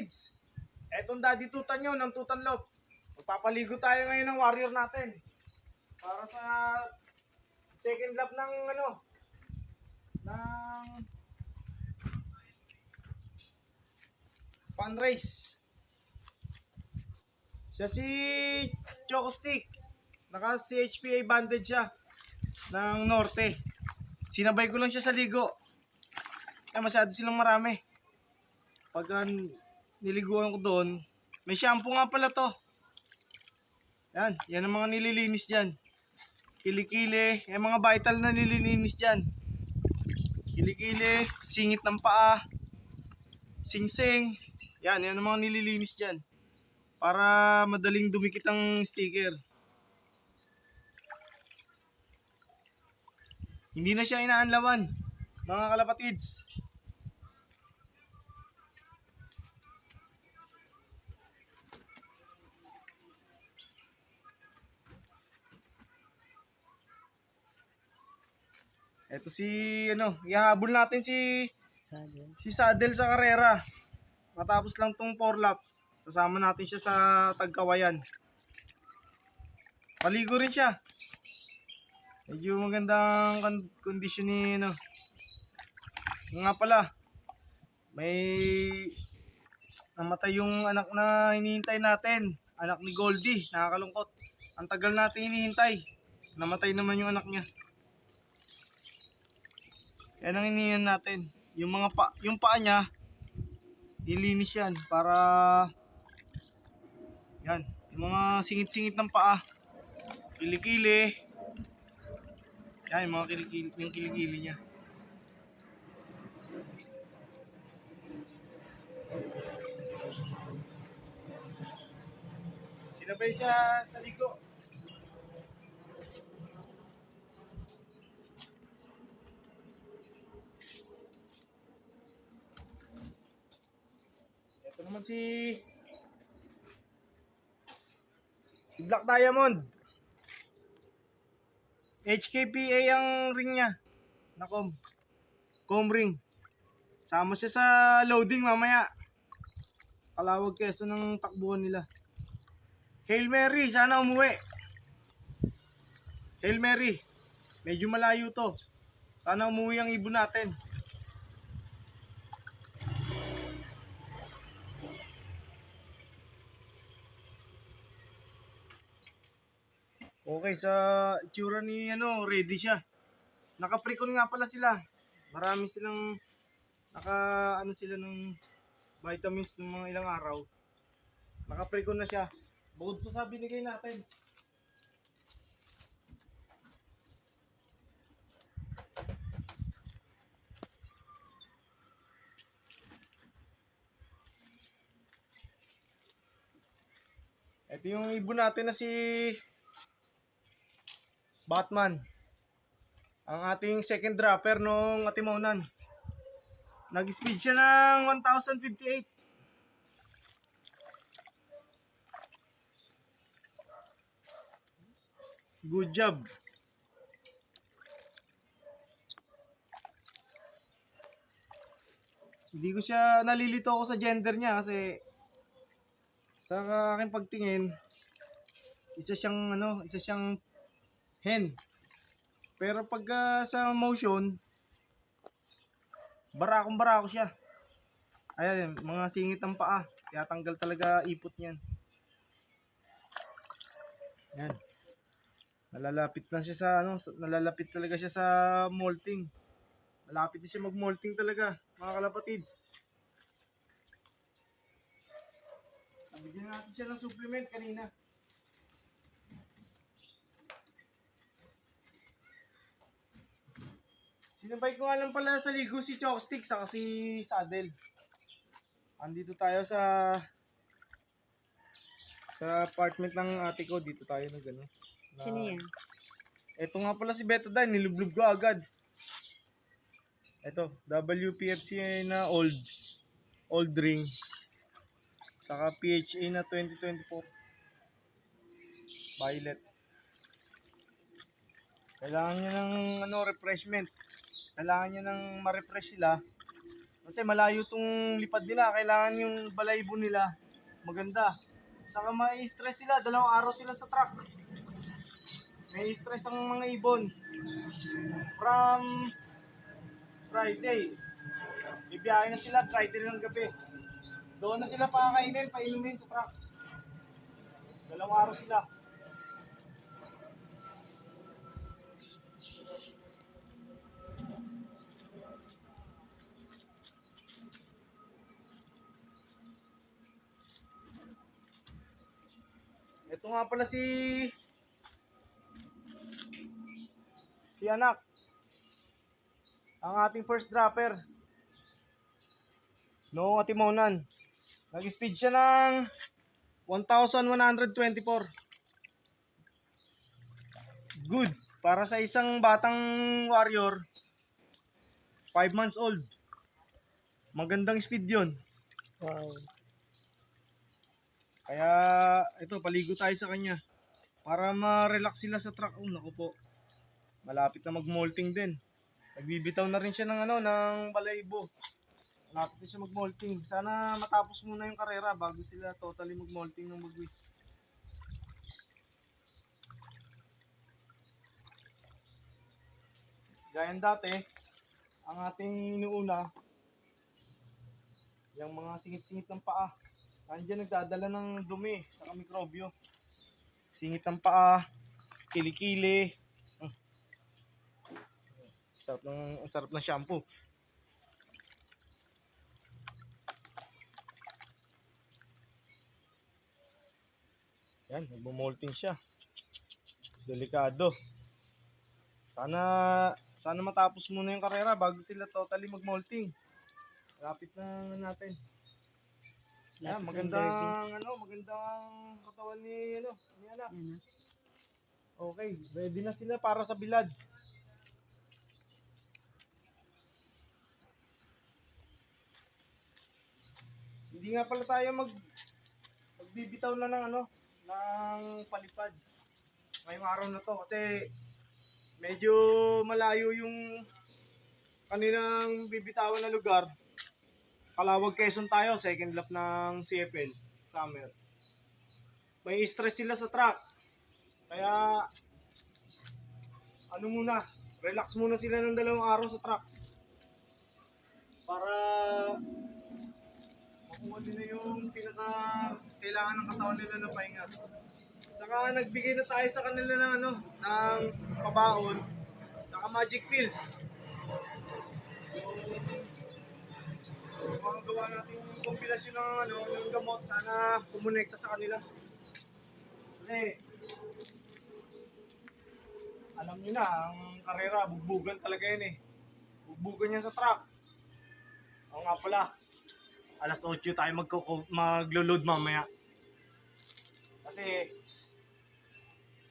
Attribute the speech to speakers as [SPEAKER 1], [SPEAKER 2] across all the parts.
[SPEAKER 1] kalapatids, etong daddy tutan nyo ng tutan loop. Magpapaligo tayo ngayon ng warrior natin. Para sa second lap ng fun race. Siya si Choco Stick. Naka CHPA banded siya ng Norte. Sinabay ko lang siya sa ligo. Masyado silang marami. Pag niliguan ko doon, may shampoo nga pala to. Yan ang mga nililinis dyan. Kilikili, yung mga vital na nililinis dyan. Kilikili, singit ng paa, singsing. Yan ang mga nililinis dyan. Para madaling dumikit ang sticker. Hindi na siya inaanlawan, mga kalapatids. Ito si ihahabol natin si Saddle sa karera. Matapos lang tong 4 laps, sasama natin siya sa Tagkawayan. Paligo rin siya. Medyo magandang kondisyon ni Nga pala, may namatay yung anak na hinihintay natin. Anak ni Goldie, nakakalungkot. Ang tagal natin hinihintay. Namatay naman yung anak niya. Yan ang hinihingan natin. Yung paa niya, nilinis yan para yan, yung mga singit-singit ng paa, kilikili. Yan, yung mga kilikili niya. Sinabay siya sa ligo. Ito naman si Black Diamond. HKPA ang ring niya. Na comb ring. Sama siya sa loading mamaya. Kalawag keso ng takbuhan nila. Hail Mary, sana umuwi. Hail Mary, medyo malayo to. Sana umuwi ang ibon natin. Okay, sa itsura ni ready siya. Naka-precon nga pala sila. Marami silang sila ng vitamins ng mga ilang araw. Naka-precon na siya. Bukod po sa binigay natin. Ito yung ibon natin na si Batman. Ang ating second dropper nung Atimaonan. Nag-speed siya ng 1058. Good job. Hindi ko siya nalilito ako sa gender niya kasi sa aking pagtingin isa siyang hen. Pero pag sa motion barako siya. Ayan, mga singit ng paa. Kaya tanggal talaga ipot niyan. Yan. Nalalapit talaga siya sa molting. Malapit na siya mag-molting talaga, mga kalapatids. Nabigyan natin siya ng supplement kanina. Sinabay ko nga lang pala sa ligo si Chopstick saka si Saddle. Andito tayo sa apartment ng ate ko. Dito tayo na gano'n.
[SPEAKER 2] Sino yan?
[SPEAKER 1] Ito nga pala si Betadine, nilublog ko agad. Ito, WPFC na old ring. Saka PHA na 2024. Violet. Kailangan niya ng refreshment. Kailangan niya ng ma-refresh sila Kasi malayo tong lipad nila. Kailangan yung balaybo nila maganda. Saka ma-stress sila. 2 araw sila sa truck. May stress ang mga ibon. From Friday. Bibiyahe na sila Friday ng gabi. Doon na sila pakakainin, painumin sa truck. 2 araw sila. Ito nga pala si anak. Ang ating first dropper. No, Atimonan. Nag-speed siya ng 1,124. Good. Para sa isang batang warrior, 5 months old. Magandang speed yun.
[SPEAKER 2] Wow.
[SPEAKER 1] Kaya, ito, paligo tayo sa kanya. Para ma-relax sila sa truck. Oh, naku po. Malapit na mag-molting din. Nagbibitaw na rin siya ng ng balaybo. Malapit na siya mag-molting. Sana matapos muna yung karera bago sila totally mag-molting ng bagwis. Gaya dati, ang ating inuuna, yung mga singit-singit ng paa. Nandiyan nagdadala ng dumi sa mikrobyo. Singit ng paa, kilikili. Sarap ng shampoo. Yan, nagmo-molting siya. Delikado. Sana matapos muna yung karera bago sila totally mag-molting. Lapit na natin. Yan, magandang katawan ni anak. Okay, ready na sila para sa bilad. Hindi nga pala tayo magbibitaw na ng palipad ngayong araw na to kasi medyo malayo yung kanilang bibitawan na lugar. Calawag, Quezon tayo, second lap ng CFL summer. May stress sila sa track. Kaya relax muna sila ng 2 araw sa track. Para makuha nila yung kailangan ng katawan nila na pahinga. Saka nagbigay na tayo sa kanila ng pabaon, saka magic pills. Yung mga gawa natin yung kombinasyon ng gamot, sana kumonekta sa kanila. Kasi alam niyo na, ang karera, bugbugan talaga yan eh. Bugbugan yan sa truck. Oo nga pala, alas 8 tayo maglo-load mamaya. Kasi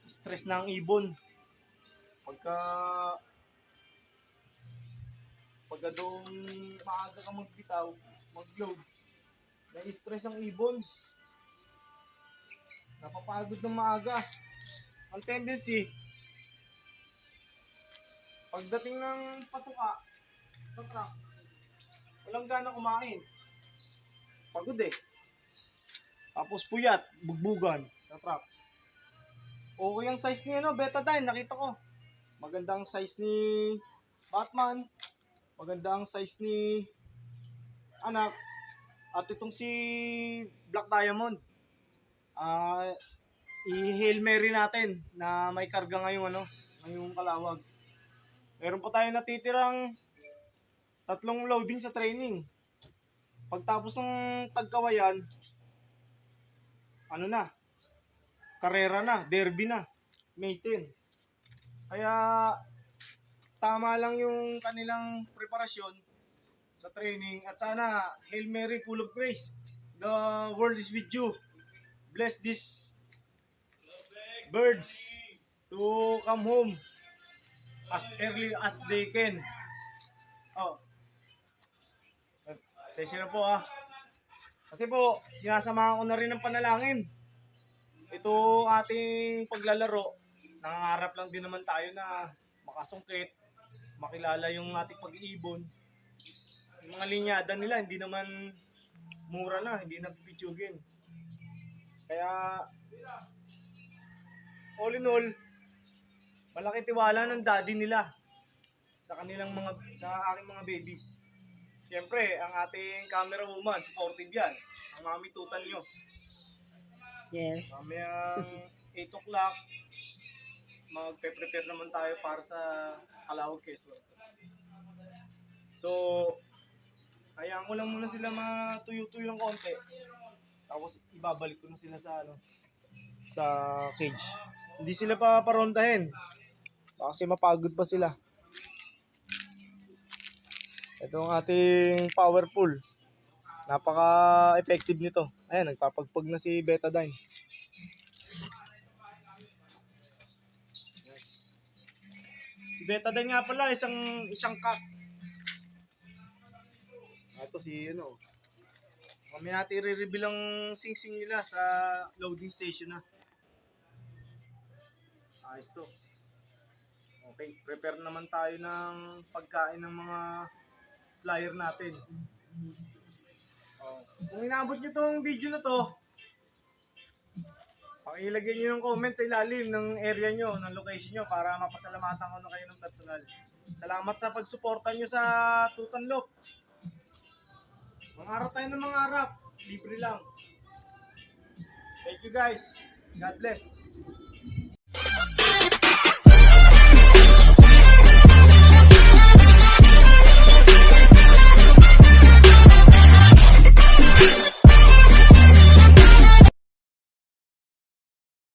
[SPEAKER 1] stress na ang ibon. Pagka doon maaga ka magbitaw, mag-load, na-stress ang ibon. Napapagod ng maaga. Ang tendency, pagdating ng patuka sa truck, walang gana kumain. Pagod eh. Tapos puyat, bugbugan sa truck. Okay ang size ni Betadine, nakita ko. Magandang size ni Batman. Maganda ang size ni anak. At itong si Black Diamond. I-Hail Mary natin na may karga ngayong Calawag. Meron pa tayo natitirang 3 loading sa training. Pagtapos ng Tagkawayan, karera na, derby na, May 10. Kaya tama lang yung kanilang preparasyon sa training at sana Hail Mary, full of grace. The world is with you. Bless these birds to come home as early as they can. Session na po Kasi po, sinasamahan ko na rin ng panalangin. Ito ating paglalaro, nangangarap lang din naman tayo na makasungkit, makilala yung ating pag-iibon, Yung mga linyada nila, hindi naman mura na, hindi na pipitsugin. Kaya, all in all, malaki tiwala ng daddy nila sa aking mga babies. Siyempre, ang ating camera woman, supportive yan. Ang mami tutan nyo.
[SPEAKER 2] Yes.
[SPEAKER 1] Mamayang 8 o'clock, magpe-prepare naman tayo para sa Calao, Quezon. So, hayaan ko lang muna sila matuyo-tuyo ng konti. Tapos ibabalik ko na sila sa cage. Hindi sila pa parondahin. Kasi mapagod pa sila. Ito ang ating powerful. Napaka-effective nito. Ayan, nagpapagpag na si Betadine. Si Betadine nga pala, isang cut. Ito kami natin i-reveal ang sing-sing nila sa loading station na. Ayos to. Okay, prepare naman tayo ng pagkain ng mga flyer natin. Kung inabot nyo tong video na to, pakilagay nyo ng comment sa ilalim ng area nyo, ng location nyo para mapasalamatan ko na kayo ng personal. Salamat sa pagsuporta nyo sa Tutanlop. Mangarap tayo ng mangarap. Libre lang. Thank you guys. God bless.